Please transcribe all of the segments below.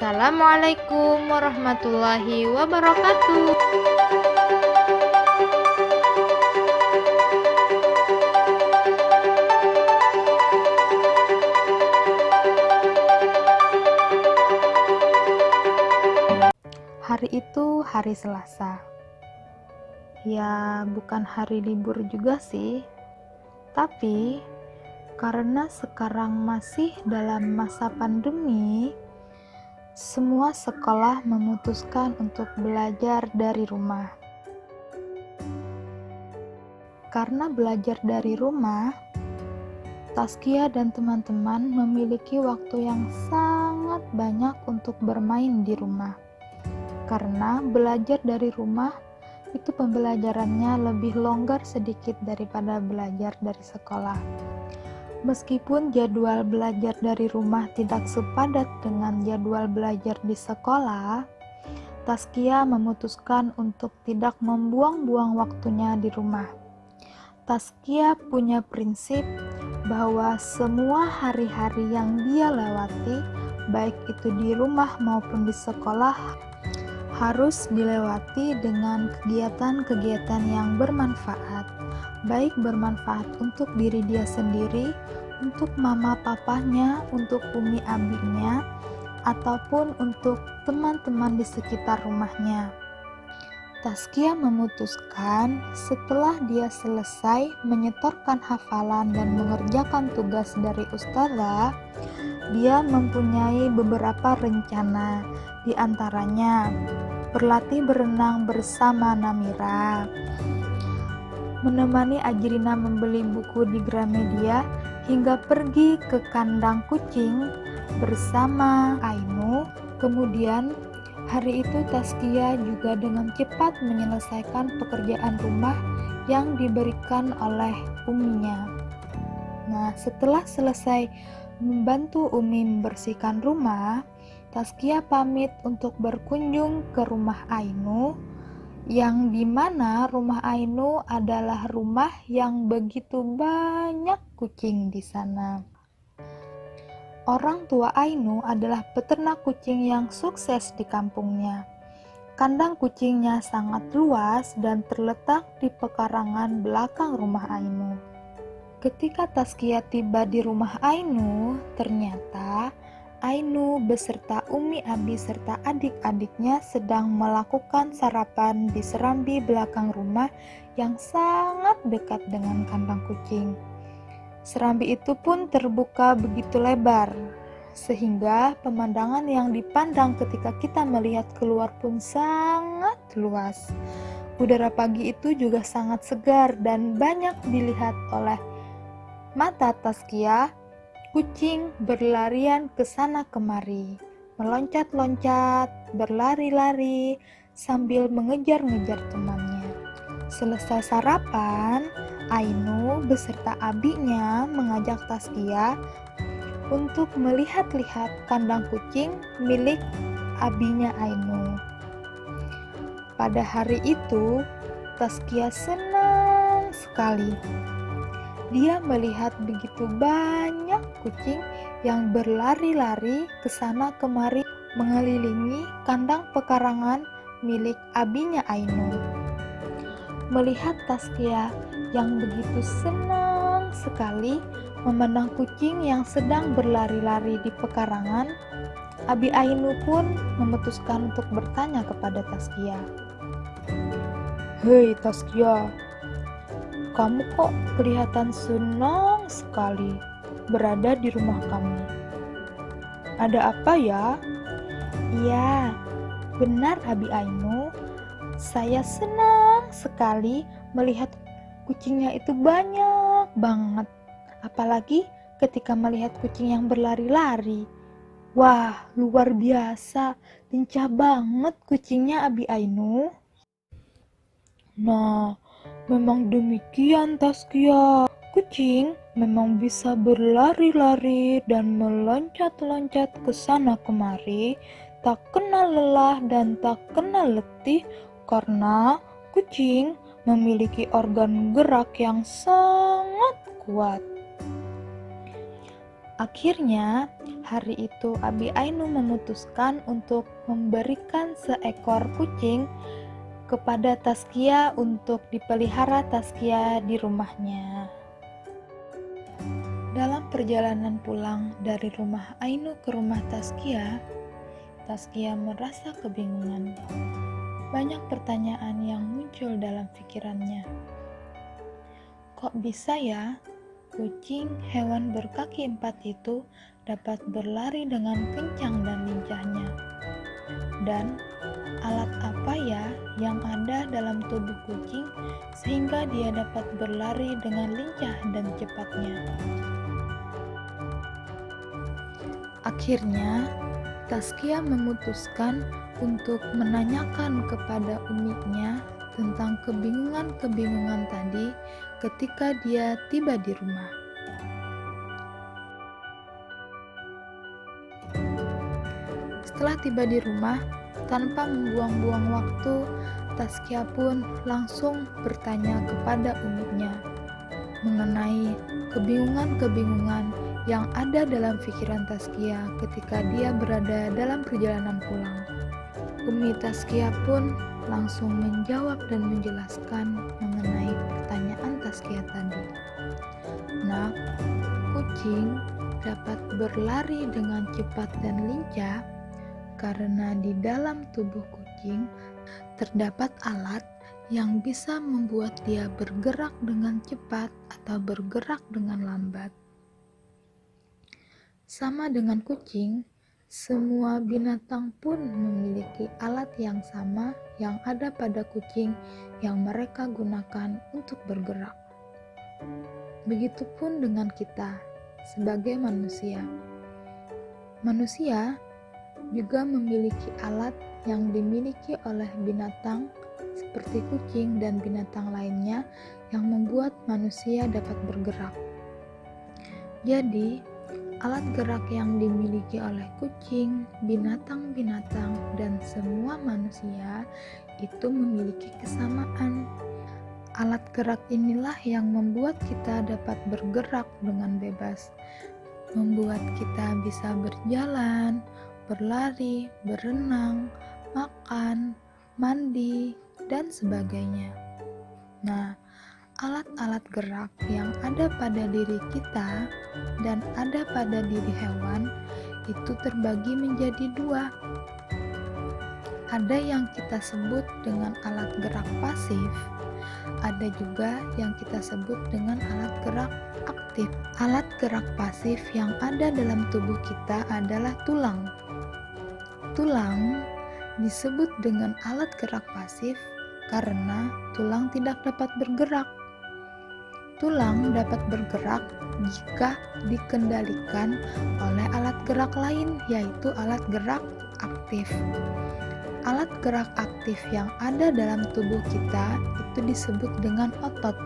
Assalamualaikum warahmatullahi wabarakatuh. Hari itu hari Selasa. Ya, bukan hari libur juga sih. Tapi karena sekarang masih dalam masa pandemi, semua sekolah memutuskan untuk belajar dari rumah. Karena belajar dari rumah, Taskia dan teman-teman memiliki waktu yang sangat banyak untuk bermain di rumah. Karena belajar dari rumah itu pembelajarannya lebih longgar sedikit daripada belajar dari sekolah. Meskipun jadwal belajar dari rumah tidak sepadat dengan jadwal belajar di sekolah, Taskia memutuskan untuk tidak membuang-buang waktunya di rumah. Taskia punya prinsip bahwa semua hari-hari yang dia lewati, baik itu di rumah maupun di sekolah, harus dilewati dengan kegiatan-kegiatan yang bermanfaat, baik bermanfaat untuk diri dia sendiri, untuk mama papahnya, untuk umi abinya, ataupun untuk teman-teman di sekitar rumahnya. Taskia memutuskan setelah dia selesai menyetorkan hafalan dan mengerjakan tugas dari ustazah, dia mempunyai beberapa rencana, di antaranya berlatih berenang bersama Namira, menemani Ajrina membeli buku di Gramedia, hingga pergi ke kandang kucing bersama Ainu. Kemudian hari itu Taskia juga dengan cepat menyelesaikan pekerjaan rumah yang diberikan oleh uminya. Nah, setelah selesai membantu Umi membersihkan rumah, Taskia pamit untuk berkunjung ke rumah Ainu, yang dimana rumah Ainu adalah rumah yang begitu banyak kucing di sana. Orang tua Ainu adalah peternak kucing yang sukses di kampungnya. Kandang kucingnya sangat luas dan terletak di pekarangan belakang rumah Ainu. Ketika Taskia tiba di rumah Ainu, ternyata Ainu beserta Umi Abi serta adik-adiknya sedang melakukan sarapan di serambi belakang rumah yang sangat dekat dengan kandang kucing. Serambi itu pun terbuka begitu lebar, sehingga pemandangan yang dipandang ketika kita melihat keluar pun sangat luas. Udara pagi itu juga sangat segar dan banyak dilihat oleh mata Taskia. Kucing berlarian ke sana kemari, meloncat-loncat, berlari-lari, sambil mengejar-ngejar temannya. Selesai sarapan, Ainu beserta abinya mengajak Taskia untuk melihat-lihat kandang kucing milik abinya Ainu. Pada hari itu, Taskia senang sekali. Dia melihat begitu banyak kucing yang berlari-lari ke sana kemari mengelilingi kandang pekarangan milik abinya Ainu. Melihat Taskia yang begitu senang sekali memandang kucing yang sedang berlari-lari di pekarangan, abi Ainu pun memutuskan untuk bertanya kepada Taskia. "Hei Taskia, kamu kok kelihatan senang sekali berada di rumah kami. Ada apa ya?" "Iya, benar Abi Ainu. Saya senang sekali melihat kucingnya itu banyak banget. Apalagi ketika melihat kucing yang berlari-lari. Wah, luar biasa. Lincah banget kucingnya Abi Ainu." "Nah, memang demikian Taskia. Kucing memang bisa berlari-lari dan meloncat-loncat ke sana kemari, tak kenal lelah dan tak kenal letih karena kucing memiliki organ gerak yang sangat kuat." Akhirnya, Hari itu Abi Ainu memutuskan untuk memberikan seekor kucing kepada Taskia untuk dipelihara Taskia di rumahnya. Dalam perjalanan pulang dari rumah Ainu ke rumah Taskia, Taskia merasa kebingungan. Banyak pertanyaan yang muncul dalam pikirannya. Kok bisa ya, kucing hewan berkaki 4 itu dapat berlari dengan kencang dan lincahnya? Dan alat apa ya yang ada dalam tubuh kucing sehingga dia dapat berlari dengan lincah dan cepatnya? Akhirnya, Taskia memutuskan untuk menanyakan kepada umiknya tentang kebingungan-kebingungan tadi ketika dia tiba di rumah. Setelah tiba di rumah, tanpa membuang-buang waktu, Taskia pun langsung bertanya kepada umiknya mengenai kebingungan-kebingungan yang ada dalam pikiran Taskia ketika dia berada dalam perjalanan pulang. Umi Taskia pun langsung menjawab dan menjelaskan mengenai pertanyaan Taskia tadi. Nak, kucing dapat berlari dengan cepat dan lincah karena di dalam tubuh kucing terdapat alat yang bisa membuat dia bergerak dengan cepat atau bergerak dengan lambat. Sama dengan kucing, semua binatang pun memiliki alat yang sama yang ada pada kucing yang mereka gunakan untuk bergerak. Begitupun dengan kita sebagai manusia. Manusia juga memiliki alat yang dimiliki oleh binatang seperti kucing dan binatang lainnya yang membuat manusia dapat bergerak. Jadi, alat gerak yang dimiliki oleh kucing, binatang-binatang, dan semua manusia itu memiliki kesamaan. Alat gerak inilah yang membuat kita dapat bergerak dengan bebas, membuat kita bisa berjalan, berlari, berenang, makan, mandi, dan sebagainya. Nah, alat-alat gerak yang ada pada diri kita dan ada pada diri hewan itu terbagi menjadi 2. Ada yang kita sebut dengan alat gerak pasif, ada juga yang kita sebut dengan alat gerak aktif. Alat gerak pasif yang ada dalam tubuh kita adalah tulang. Tulang disebut dengan alat gerak pasif karena tulang tidak dapat bergerak. Tulang dapat bergerak jika dikendalikan oleh alat gerak lain, yaitu alat gerak aktif. Alat gerak aktif yang ada dalam tubuh kita itu disebut dengan otot.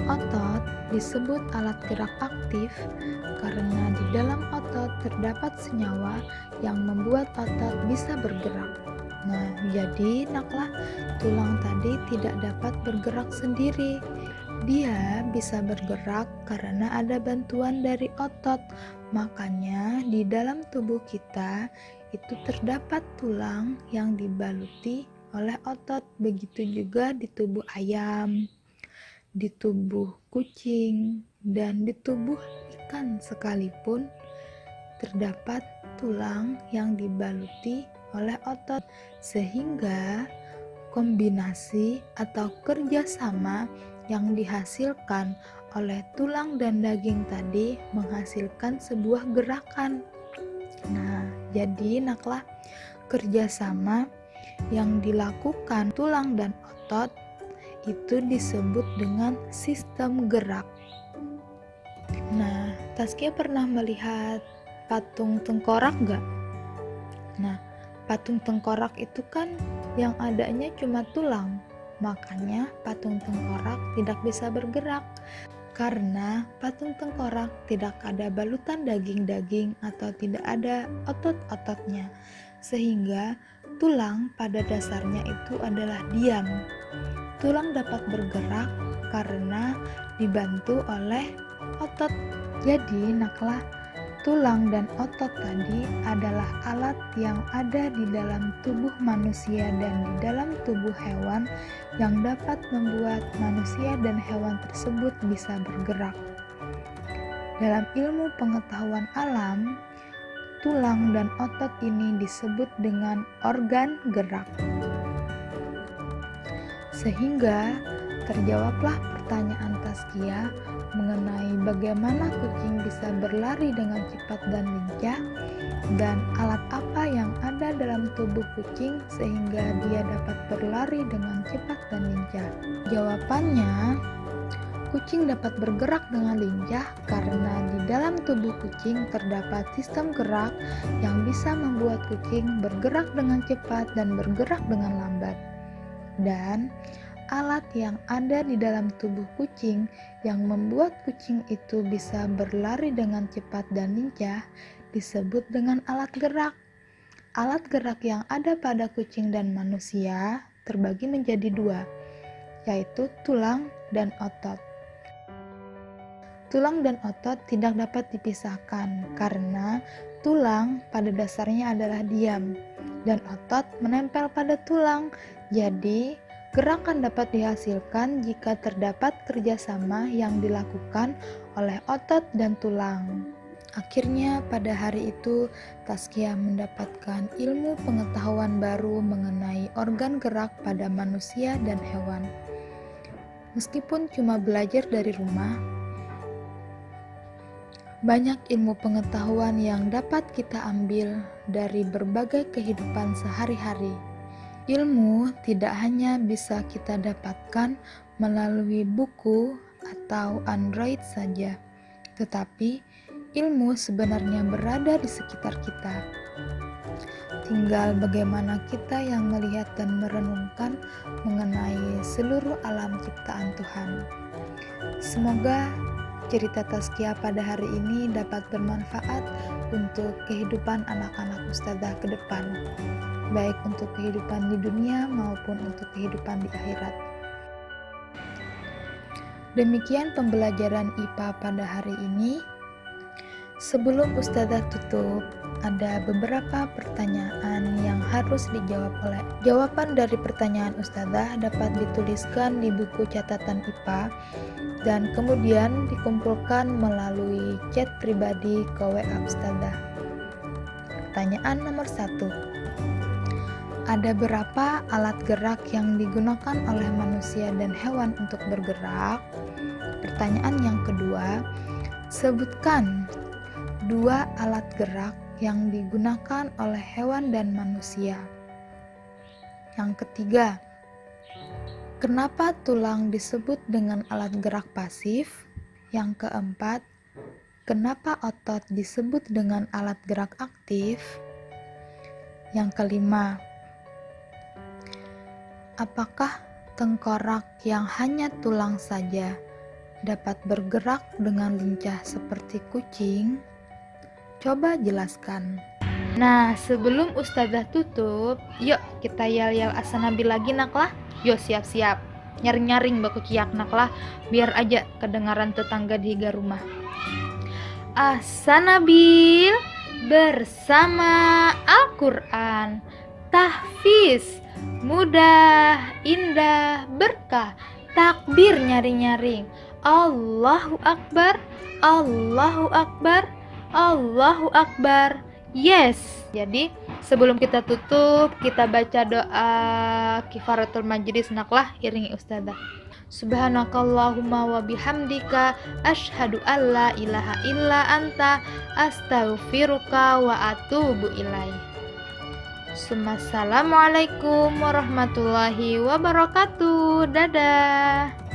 Otot disebut alat gerak aktif karena di dalam otot terdapat senyawa yang membuat otot bisa bergerak. Nah, jadi naklah tulang tadi tidak dapat bergerak sendiri. Dia bisa bergerak karena ada bantuan dari otot. Makanya di dalam tubuh kita itu terdapat tulang yang dibaluti oleh otot. Begitu juga di tubuh ayam, di tubuh kucing, dan di tubuh ikan sekalipun terdapat tulang yang dibaluti oleh otot, sehingga kombinasi atau kerjasama yang dihasilkan oleh tulang dan daging tadi menghasilkan sebuah gerakan. Nah, jadi naklah kerjasama yang dilakukan tulang dan otot itu disebut dengan sistem gerak. Nah, Taskia pernah melihat patung tengkorak gak? Nah, patung tengkorak itu kan yang adanya cuma tulang, makanya patung tengkorak tidak bisa bergerak karena patung tengkorak tidak ada balutan daging-daging atau tidak ada otot-ototnya, sehingga tulang pada dasarnya itu adalah diam. Tulang dapat bergerak karena dibantu oleh otot. Jadi naklah Tulang dan otot tadi adalah alat yang ada di dalam tubuh manusia dan di dalam tubuh hewan yang dapat membuat manusia dan hewan tersebut bisa bergerak. Dalam ilmu pengetahuan alam, tulang dan otot ini disebut dengan organ gerak. Sehingga terjawablah pertanyaan Taskia mengenai bagaimana kucing bisa berlari dengan cepat dan lincah, dan alat apa yang ada dalam tubuh kucing sehingga dia dapat berlari dengan cepat dan lincah. Jawabannya, kucing dapat bergerak dengan lincah karena di dalam tubuh kucing terdapat sistem gerak yang bisa membuat kucing bergerak dengan cepat dan bergerak dengan lambat. Dan alat yang ada di dalam tubuh kucing yang membuat kucing itu bisa berlari dengan cepat dan lincah disebut dengan alat gerak. Alat gerak yang ada pada kucing dan manusia terbagi menjadi dua, yaitu tulang dan otot. Tulang dan otot tidak dapat dipisahkan karena tulang pada dasarnya adalah diam dan otot menempel pada tulang. Jadi, gerakan dapat dihasilkan jika terdapat kerjasama yang dilakukan oleh otot dan tulang. Akhirnya pada hari itu Taskia mendapatkan ilmu pengetahuan baru mengenai organ gerak pada manusia dan hewan. Meskipun cuma belajar dari rumah, banyak ilmu pengetahuan yang dapat kita ambil dari berbagai kehidupan sehari-hari. Ilmu tidak hanya bisa kita dapatkan melalui buku atau Android saja, tetapi ilmu sebenarnya berada di sekitar kita. Tinggal bagaimana kita yang melihat dan merenungkan mengenai seluruh alam ciptaan Tuhan. Semoga cerita Taskia pada hari ini dapat bermanfaat untuk kehidupan anak-anak Ustadzah ke depan, baik untuk kehidupan di dunia maupun untuk kehidupan di akhirat. Demikian pembelajaran IPA pada hari ini. Sebelum Ustadzah tutup, ada beberapa pertanyaan yang harus dijawab oleh. Jawaban dari pertanyaan Ustadzah dapat dituliskan di buku catatan IPA dan kemudian dikumpulkan melalui chat pribadi ke WA Ustadzah. Pertanyaan nomor 1. Ada berapa alat gerak yang digunakan oleh manusia dan hewan untuk bergerak? Pertanyaan yang kedua, sebutkan 2 alat gerak yang digunakan oleh hewan dan manusia. Yang ketiga, kenapa tulang disebut dengan alat gerak pasif? Yang keempat, kenapa otot disebut dengan alat gerak aktif? Yang kelima, apakah tengkorak yang hanya tulang saja dapat bergerak dengan lincah seperti kucing? Coba jelaskan. Nah, sebelum Ustadzah tutup, yuk kita yal-yal asanabil lagi naklah. Yuk siap-siap. Nyaring-nyaring baku ciak naklah, biar aja kedengaran tetangga di higa rumah. Asanabil bersama Al-Quran. Tahfiz mudah, indah, berkah. Takbir nyaring-nyaring. Allahu Akbar, Allahu Akbar, Allahu Akbar. Yes. Jadi sebelum kita tutup, kita baca doa kifaratul majlis naklah, iringi Ustadzah. Subhanakallahumma wa bihamdika asyhadu alla ilaha illa anta astaghfiruka wa atubu ilaih. Assalamualaikum warahmatullahi wabarakatuh. Dadah.